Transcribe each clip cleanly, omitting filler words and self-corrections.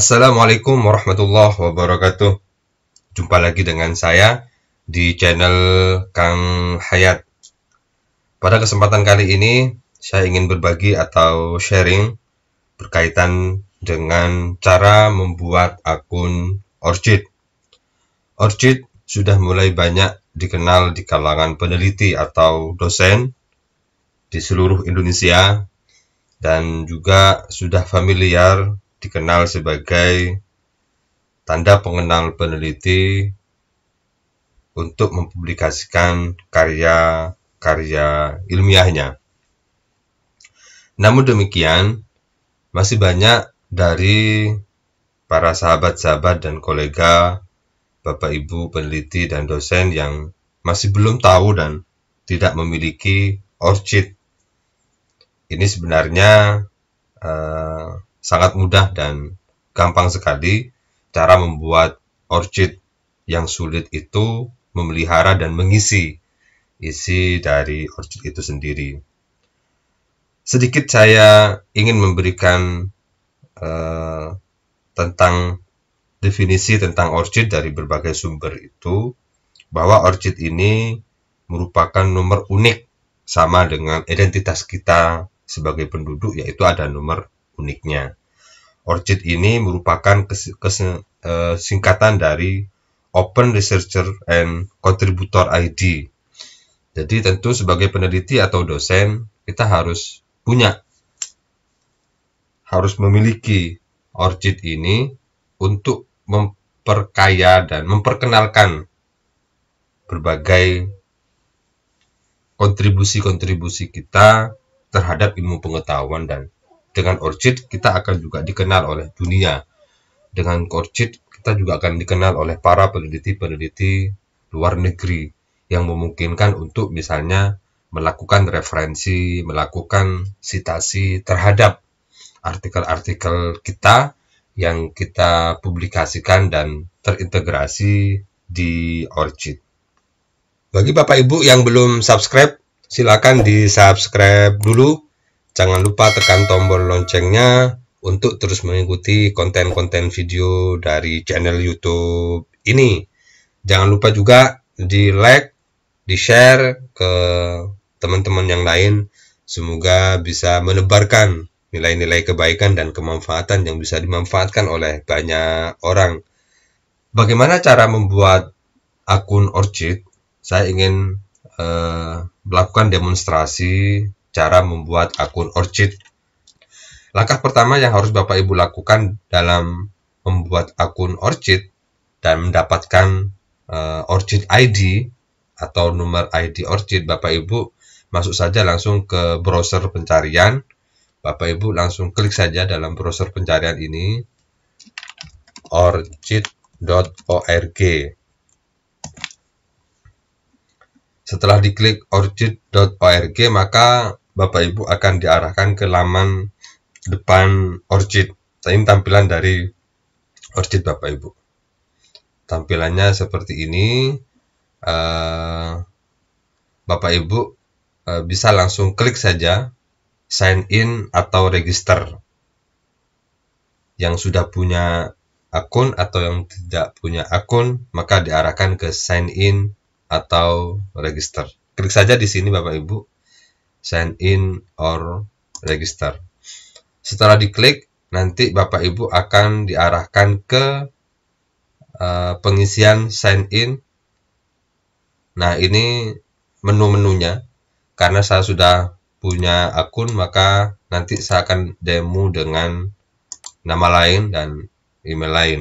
Assalamualaikum warahmatullahi wabarakatuh. Jumpa lagi dengan saya di channel Kang Hayat. Pada kesempatan kali ini, saya ingin berbagi atau sharing berkaitan dengan cara membuat akun Orchid. Orchid sudah mulai banyak dikenal di kalangan peneliti atau dosen di seluruh Indonesia dan juga sudah familiar dikenal sebagai tanda pengenal peneliti untuk mempublikasikan karya-karya ilmiahnya. Namun demikian, masih banyak dari para sahabat-sahabat dan kolega, Bapak Ibu peneliti dan dosen yang masih belum tahu dan tidak memiliki Orchid. Ini sebenarnya sangat mudah dan gampang sekali cara membuat Orchid. Yang sulit itu memelihara dan mengisi isi dari Orchid itu sendiri. Sedikit saya ingin memberikan tentang definisi tentang Orchid dari berbagai sumber itu, bahwa Orchid ini merupakan nomor unik sama dengan identitas kita sebagai penduduk, yaitu ada nomor uniknya. Orchid ini merupakan singkatan dari Open Researcher and Contributor ID. Jadi tentu sebagai peneliti atau dosen, kita harus memiliki Orchid ini untuk memperkaya dan memperkenalkan berbagai kontribusi-kontribusi kita terhadap ilmu pengetahuan, dan dengan Orchid kita akan juga dikenal oleh dunia. Dengan Orchid kita juga akan dikenal oleh para peneliti-peneliti luar negeri yang memungkinkan untuk misalnya melakukan referensi, melakukan sitasi terhadap artikel-artikel kita yang kita publikasikan dan terintegrasi di Orchid. Bagi Bapak Ibu yang belum subscribe, silakan di-subscribe dulu. Jangan lupa tekan tombol loncengnya untuk terus mengikuti konten-konten video dari channel YouTube ini. Jangan lupa juga di-like, di-share ke teman-teman yang lain. Semoga bisa menebarkan nilai-nilai kebaikan dan kemanfaatan yang bisa dimanfaatkan oleh banyak orang. Bagaimana cara membuat akun Orchid? Saya ingin melakukan demonstrasi cara membuat akun Orchid. Langkah pertama yang harus Bapak Ibu lakukan dalam membuat akun Orchid dan mendapatkan Orchid ID atau nomor ID Orchid, Bapak Ibu masuk saja langsung ke browser pencarian. Bapak Ibu langsung klik saja dalam browser pencarian ini, orchid.org. Setelah diklik orchid.org, maka Bapak Ibu akan diarahkan ke laman depan Orchid. Ini tampilan dari Orchid Bapak Ibu. Tampilannya seperti ini. Bapak Ibu bisa langsung klik saja sign in atau register. Yang sudah punya akun atau yang tidak punya akun, maka diarahkan ke sign in atau register. Klik saja di sini Bapak Ibu, sign in or register. Setelah diklik, nanti Bapak Ibu akan diarahkan ke pengisian sign in. Nah, ini menu-menunya. Karena saya sudah punya akun, maka nanti saya akan demo dengan nama lain dan email lain.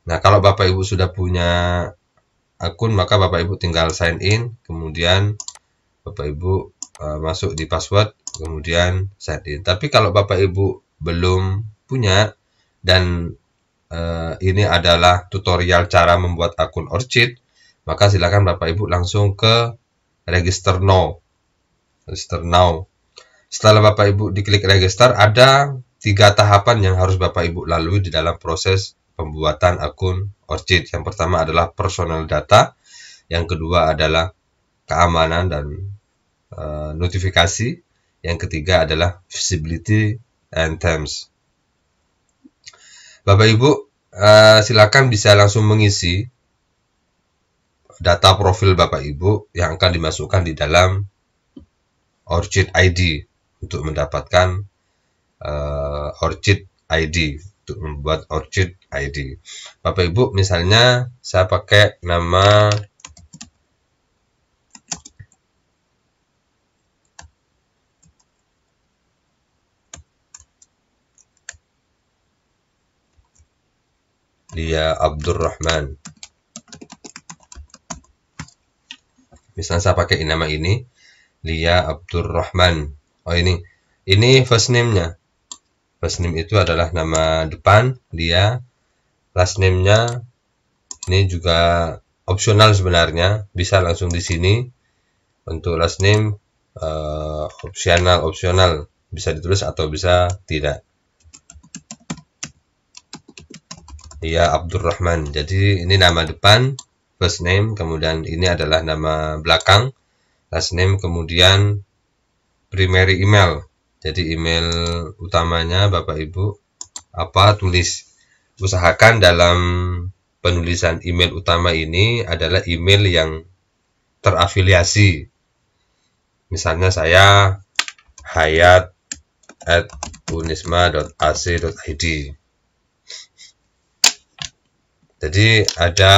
Nah, kalau Bapak Ibu sudah punya akun, maka Bapak Ibu tinggal sign in, kemudian Bapak Ibu masuk di password, kemudian sign in. Tapi kalau Bapak Ibu belum punya dan ini adalah tutorial cara membuat akun Orchid, maka silakan Bapak Ibu langsung ke register now. Register now. Setelah Bapak Ibu diklik register, ada 3 tahapan yang harus Bapak Ibu lalui di dalam proses pembuatan akun Orchid. Yang pertama adalah personal data, yang kedua adalah keamanan dan notifikasi, yang ketiga adalah visibility and terms. Bapak Ibu silakan bisa langsung mengisi data profil Bapak Ibu yang akan dimasukkan di dalam Orchid ID untuk mendapatkan Orchid ID, untuk membuat Orchid ID. Bapak Ibu, misalnya saya pakai nama Lia Abdurrahman. Misalnya saya pakai nama ini, Lia Abdurrahman. Oh, ini first name-nya. First name itu adalah nama depan Lia. Last name-nya ini juga opsional sebenarnya, bisa langsung di sini. Untuk last name opsional, bisa ditulis atau bisa tidak. Ya, Abdurrahman. Jadi ini nama depan, first name, kemudian ini adalah nama belakang, last name, kemudian primary email. Jadi email utamanya Bapak Ibu apa, tulis. Usahakan dalam penulisan email utama ini adalah email yang terafiliasi. Misalnya saya hayat@unisma.ac.id. Jadi ada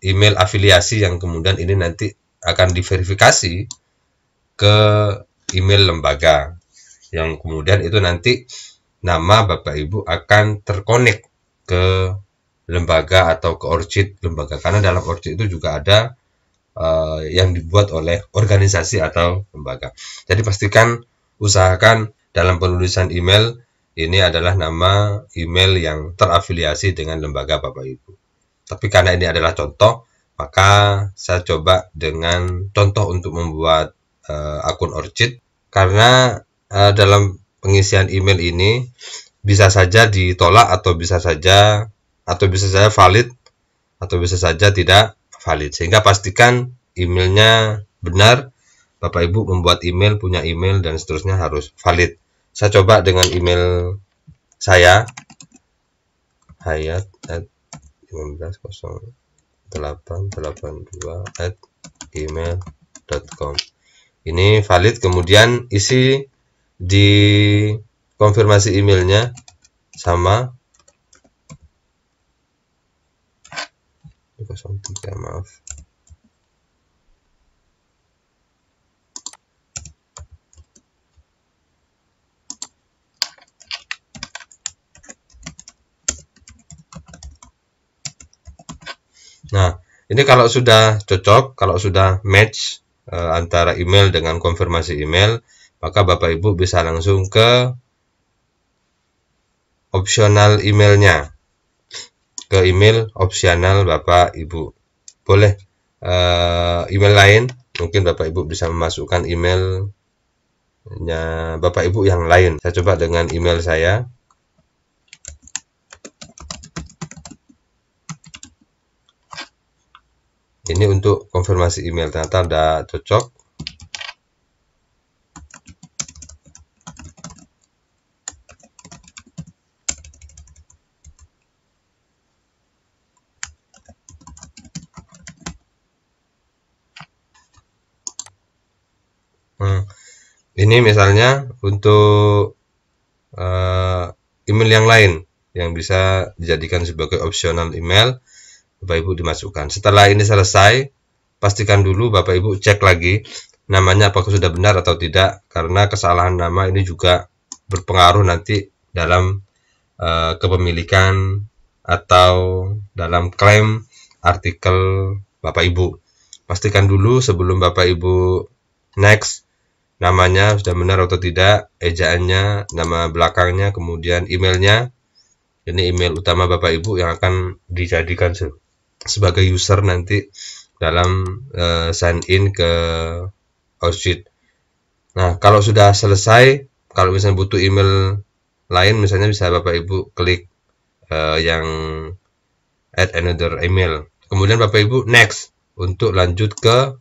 email afiliasi yang kemudian ini nanti akan diverifikasi ke email lembaga, yang kemudian itu nanti nama Bapak Ibu akan terkonek ke lembaga atau ke Orchid lembaga, karena dalam Orchid itu juga ada yang dibuat oleh organisasi atau lembaga. Jadi pastikan, usahakan dalam penulisan email ini adalah nama email yang terafiliasi dengan lembaga Bapak Ibu. Tapi karena ini adalah contoh, maka saya coba dengan contoh untuk membuat akun Orchid, karena dalam pengisian email ini bisa saja ditolak atau bisa saja valid atau bisa saja tidak valid. Sehingga pastikan emailnya benar. Bapak Ibu membuat email, punya email dan seterusnya harus valid. Saya coba dengan email saya, hayat@19882@gmail.com. Ini valid, kemudian isi di konfirmasi emailnya sama 03, maaf. Nah, ini kalau sudah cocok, kalau sudah match antara email dengan konfirmasi email, maka Bapak Ibu bisa langsung ke opsional emailnya, ke email opsional Bapak Ibu. Boleh email lain, mungkin Bapak Ibu bisa memasukkan emailnya Bapak Ibu yang lain. Saya coba dengan email saya. Ini untuk konfirmasi email, ternyata udah cocok. Ini misalnya untuk email yang lain yang bisa dijadikan sebagai opsional email, Bapak Ibu dimasukkan. Setelah ini selesai, pastikan dulu Bapak Ibu cek lagi namanya apakah sudah benar atau tidak, karena kesalahan nama ini juga berpengaruh nanti dalam kepemilikan atau dalam klaim artikel Bapak Ibu. Pastikan dulu sebelum Bapak Ibu next, namanya sudah benar atau tidak, ejaannya, nama belakangnya, kemudian emailnya. Ini email utama Bapak Ibu yang akan dijadikan sebagai user nanti dalam sign in ke Orchid. Nah, kalau sudah selesai, kalau misalnya butuh email lain, misalnya bisa Bapak Ibu klik yang add another email. Kemudian Bapak Ibu next untuk lanjut ke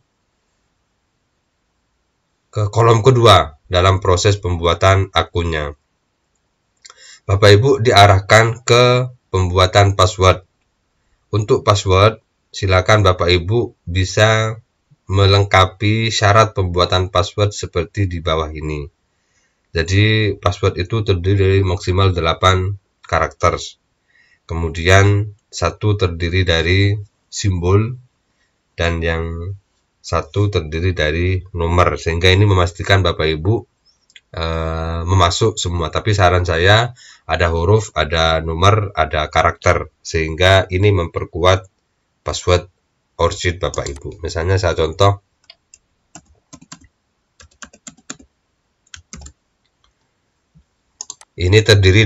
kolom kedua dalam proses pembuatan akunnya. Bapak Ibu diarahkan ke pembuatan password. Untuk password, silakan Bapak Ibu bisa melengkapi syarat pembuatan password seperti di bawah ini. Jadi password itu terdiri dari maksimal 8 karakter. Kemudian satu terdiri dari simbol dan yang satu terdiri dari nomor, sehingga ini memastikan Bapak Ibu memasuk semua. Tapi saran saya ada huruf, ada nomor, ada karakter, sehingga ini memperkuat password ORCID Bapak Ibu. Misalnya saya contoh, ini terdiri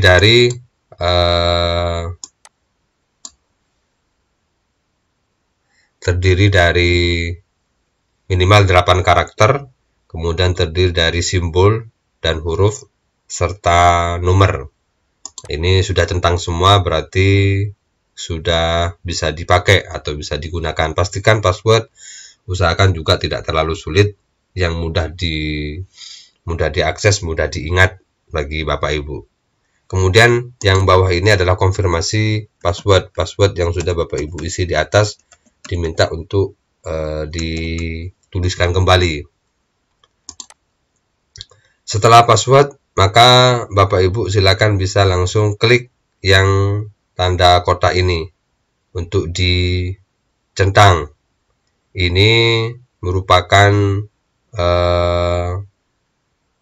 dari minimal 8 karakter, kemudian terdiri dari simbol dan huruf serta nomor. Ini sudah centang semua, berarti sudah bisa dipakai atau bisa digunakan. Pastikan password usahakan juga tidak terlalu sulit, yang mudah diakses, mudah diingat bagi Bapak Ibu. Kemudian yang bawah ini adalah konfirmasi password yang sudah Bapak Ibu isi di atas, diminta untuk dituliskan kembali. Setelah password, maka Bapak Ibu silakan bisa langsung klik yang tanda kotak ini untuk dicentang. Ini merupakan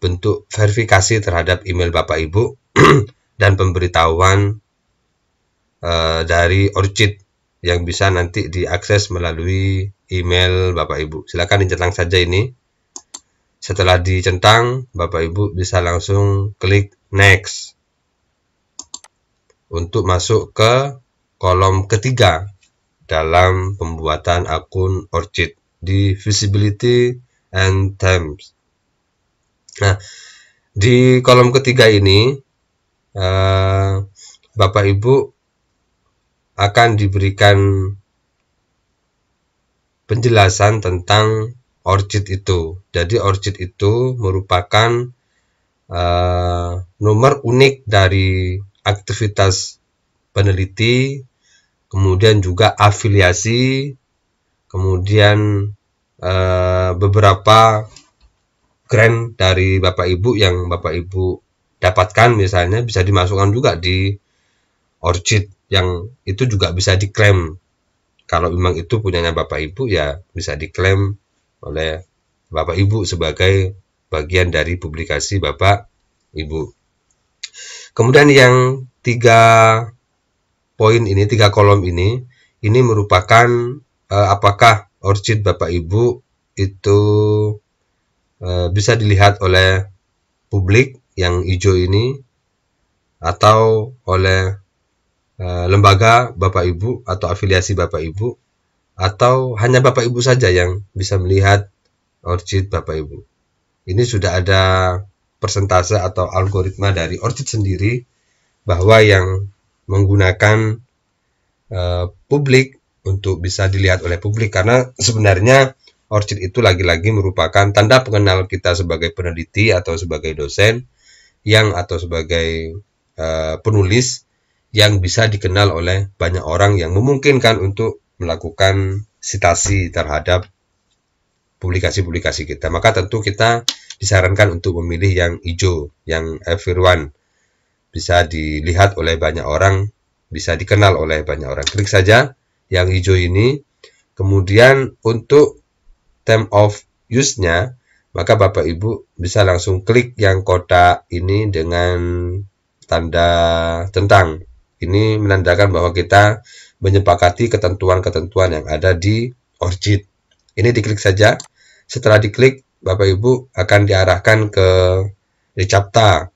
bentuk verifikasi terhadap email Bapak Ibu dan pemberitahuan dari ORCID yang bisa nanti diakses melalui email Bapak Ibu. Silakan dicentang saja ini. Setelah dicentang, Bapak Ibu bisa langsung klik next untuk masuk ke kolom ketiga dalam pembuatan akun ORCID di visibility and terms. Nah, di kolom ketiga ini Bapak Ibu akan diberikan penjelasan tentang ORCID itu. Jadi ORCID itu merupakan nomor unik dari aktivitas peneliti, kemudian juga afiliasi, kemudian beberapa grant dari Bapak Ibu yang Bapak Ibu dapatkan, misalnya bisa dimasukkan juga di ORCID, yang itu juga bisa diklaim. Kalau memang itu punyanya Bapak Ibu, ya bisa diklaim oleh Bapak Ibu sebagai bagian dari publikasi Bapak Ibu. Kemudian yang 3 poin ini, 3 kolom ini merupakan apakah ORCID Bapak Ibu itu bisa dilihat oleh publik yang hijau ini, atau oleh lembaga Bapak Ibu atau afiliasi Bapak Ibu, atau hanya Bapak Ibu saja yang bisa melihat ORCID Bapak Ibu. Ini sudah ada persentase atau algoritma dari ORCID sendiri bahwa yang menggunakan publik untuk bisa dilihat oleh publik, karena sebenarnya ORCID itu lagi-lagi merupakan tanda pengenal kita sebagai peneliti atau sebagai dosen atau sebagai penulis yang bisa dikenal oleh banyak orang, yang memungkinkan untuk melakukan sitasi terhadap publikasi-publikasi kita. Maka tentu kita disarankan untuk memilih yang hijau, yang everyone, bisa dilihat oleh banyak orang, bisa dikenal oleh banyak orang. Klik saja yang hijau ini. Kemudian untuk term of use-nya, maka Bapak Ibu bisa langsung klik yang kotak ini dengan tanda centang. Ini menandakan bahwa kita menyepakati ketentuan-ketentuan yang ada di ORCID. Ini diklik saja. Setelah diklik, Bapak Ibu akan diarahkan ke reCAPTCA.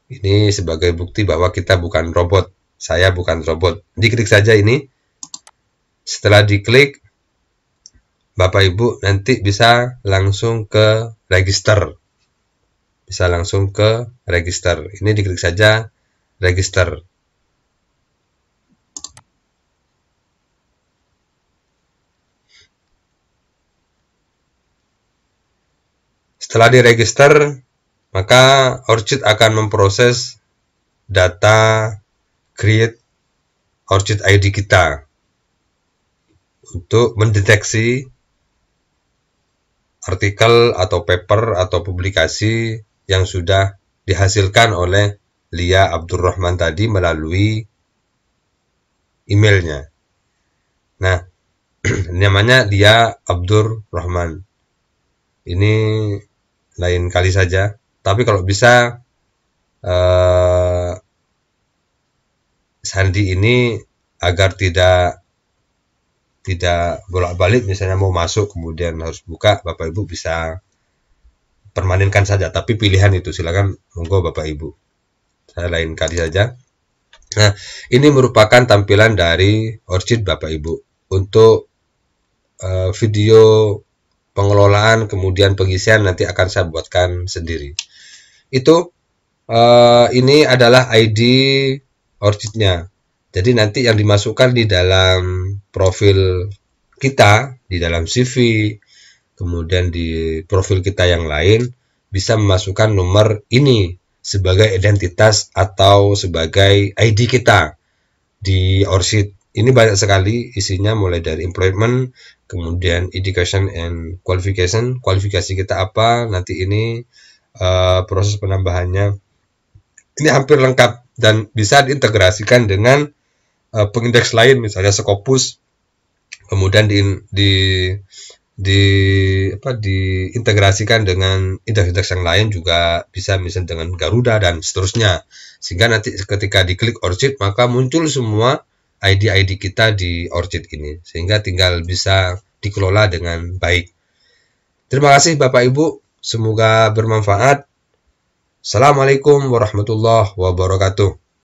Ini sebagai bukti bahwa kita bukan robot. Saya bukan robot. Diklik saja ini. Setelah diklik, Bapak Ibu nanti bisa langsung ke register. Bisa langsung ke register. Ini diklik saja register. Setelah diregister, maka ORCID akan memproses data create ORCID ID kita untuk mendeteksi artikel atau paper atau publikasi yang sudah dihasilkan oleh Lia Abdurrahman tadi melalui emailnya. Nah, namanya Lia Abdurrahman. Ini lain kali saja. Tapi kalau bisa Sandi ini agar tidak bolak-balik, misalnya mau masuk kemudian harus buka, Bapak Ibu bisa permanenkan saja, tapi pilihan itu silakan, monggo Bapak Ibu. Saya lain kali saja. Nah, ini merupakan tampilan dari ORCID Bapak Ibu. Untuk video pengelolaan kemudian pengisian nanti akan saya buatkan sendiri. Itu ini adalah ID ORCID-nya. Jadi nanti yang dimasukkan di dalam profil kita, di dalam CV, kemudian di profil kita yang lain, bisa memasukkan nomor ini sebagai identitas atau sebagai ID kita di ORCID. Ini banyak sekali isinya, mulai dari employment, kemudian education and qualification, kualifikasi kita apa, nanti ini proses penambahannya. Ini hampir lengkap dan bisa diintegrasikan dengan pengindeks lain, misalnya Scopus, kemudian diintegrasikan dengan indeks-indeks yang lain juga bisa, misalnya dengan Garuda dan seterusnya, sehingga nanti ketika diklik ORCID maka muncul semua ID-ID kita di ORCID ini, sehingga tinggal bisa dikelola dengan baik. Terima kasih Bapak Ibu, semoga bermanfaat. Assalamualaikum warahmatullahi wabarakatuh.